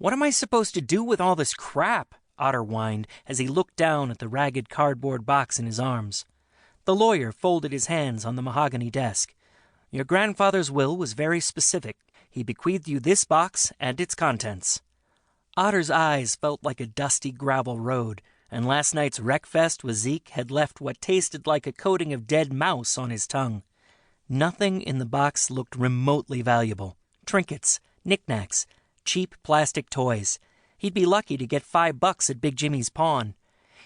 "What am I supposed to do with all this crap?" Otter whined as he looked down at the ragged cardboard box in his arms. The lawyer folded his hands on the mahogany desk. "Your grandfather's will was very specific. He bequeathed you this box and its contents." Otter's eyes felt like a dusty gravel road, and last night's wreckfest with Zeke had left what tasted like a coating of dead mouse on his tongue. Nothing in the box looked remotely valuable. Trinkets, knickknacks, cheap plastic toys. He'd be lucky to get $5 at Big Jimmy's pawn.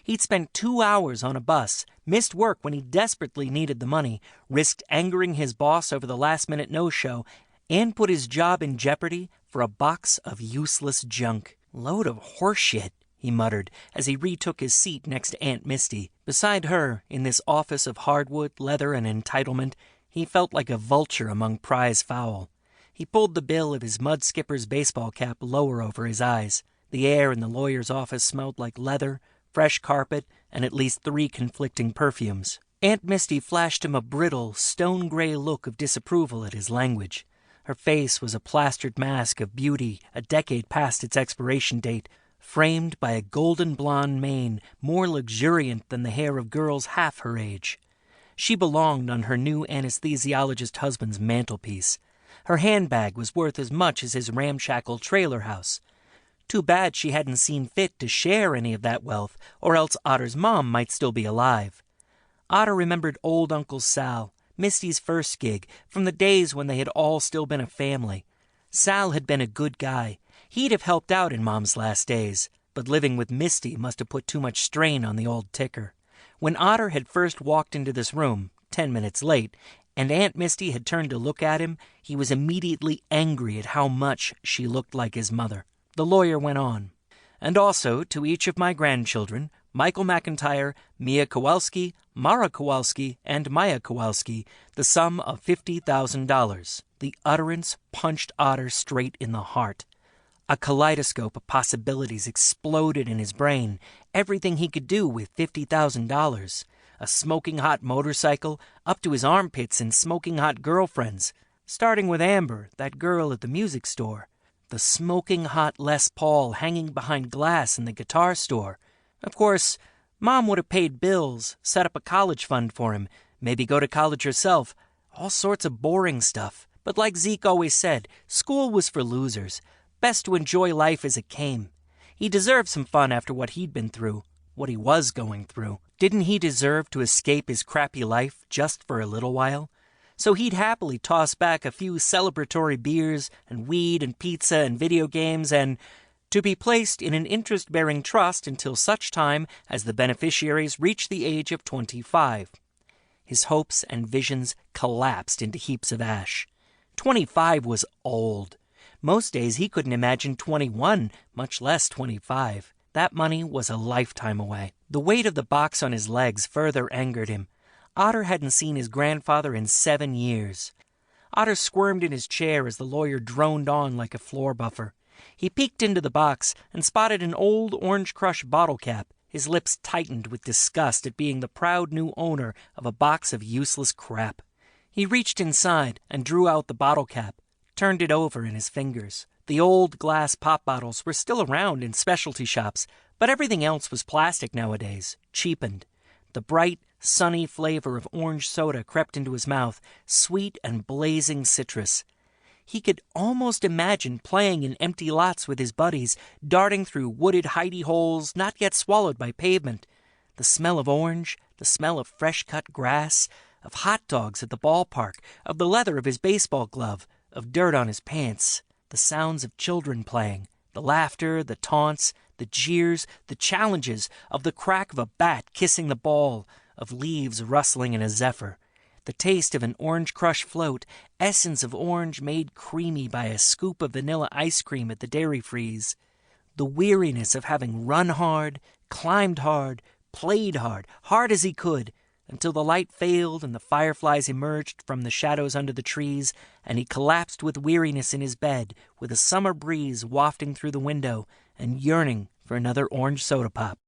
He'd spent 2 hours on a bus, missed work when he desperately needed the money, risked angering his boss over the last-minute no-show, and put his job in jeopardy for a box of useless junk. "Load of horseshit," he muttered as he retook his seat next to Aunt Misty. Beside her, in this office of hardwood, leather, and entitlement, he felt like a vulture among prize fowl. He pulled the bill of his mud skipper's baseball cap lower over his eyes. The air in the lawyer's office smelled like leather, fresh carpet, and at least 3 conflicting perfumes. Aunt Misty flashed him a brittle, stone-gray look of disapproval at his language. Her face was a plastered mask of beauty a decade past its expiration date, framed by a golden blonde mane more luxuriant than the hair of girls half her age. She belonged on her new anesthesiologist husband's mantelpiece. Her handbag was worth as much as his ramshackle trailer house. Too bad she hadn't seen fit to share any of that wealth, or else Otter's mom might still be alive. Otter remembered old Uncle Sal, Misty's first gig, from the days when they had all still been a family. Sal had been a good guy. He'd have helped out in Mom's last days, but living with Misty must have put too much strain on the old ticker. When Otter had first walked into this room, 10 minutes late, and Aunt Misty had turned to look at him, he was immediately angry at how much she looked like his mother. The lawyer went on. "And also to each of my grandchildren, Michael McIntyre, Mia Kowalski, Mara Kowalski, and Maya Kowalski, the sum of $50,000. The utterance punched Otter straight in the heart. A kaleidoscope of possibilities exploded in his brain, everything he could do with $50,000. A smoking hot motorcycle, up to his armpits in smoking hot girlfriends, starting with Amber, that girl at the music store. The smoking hot Les Paul hanging behind glass in the guitar store. Of course, Mom would have paid bills, set up a college fund for him, maybe go to college herself, all sorts of boring stuff. But like Zeke always said, school was for losers. Best to enjoy life as it came. He deserved some fun after what he'd been through, what he was going through. Didn't he deserve to escape his crappy life just for a little while? So he'd happily toss back a few celebratory beers and weed and pizza and video games and to be placed in an interest-bearing trust until such time as the beneficiaries reached the age of 25. His hopes and visions collapsed into heaps of ash. 25 was old. Most days he couldn't imagine 21, much less 25. That money was a lifetime away. The weight of the box on his legs further angered him. Otter hadn't seen his grandfather in 7 years. Otter squirmed in his chair as the lawyer droned on like a floor buffer. He peeked into the box and spotted an old Orange Crush bottle cap. His lips tightened with disgust at being the proud new owner of a box of useless crap. He reached inside and drew out the bottle cap, turned it over in his fingers. The old glass pop bottles were still around in specialty shops, but everything else was plastic nowadays, cheapened. The bright, sunny flavor of orange soda crept into his mouth, sweet and blazing citrus. He could almost imagine playing in empty lots with his buddies, darting through wooded hidey holes not yet swallowed by pavement. The smell of orange, the smell of fresh-cut grass, of hot dogs at the ballpark, of the leather of his baseball glove, of dirt on his pants, the sounds of children playing, the laughter, the taunts, the jeers, the challenges, of the crack of a bat kissing the ball, of leaves rustling in a zephyr, the taste of an Orange Crush float, essence of orange made creamy by a scoop of vanilla ice cream at the dairy freeze, the weariness of having run hard, climbed hard, played hard, hard as he could, until the light failed and the fireflies emerged from the shadows under the trees, and he collapsed with weariness in his bed, with a summer breeze wafting through the window, and yearning for another orange soda pop.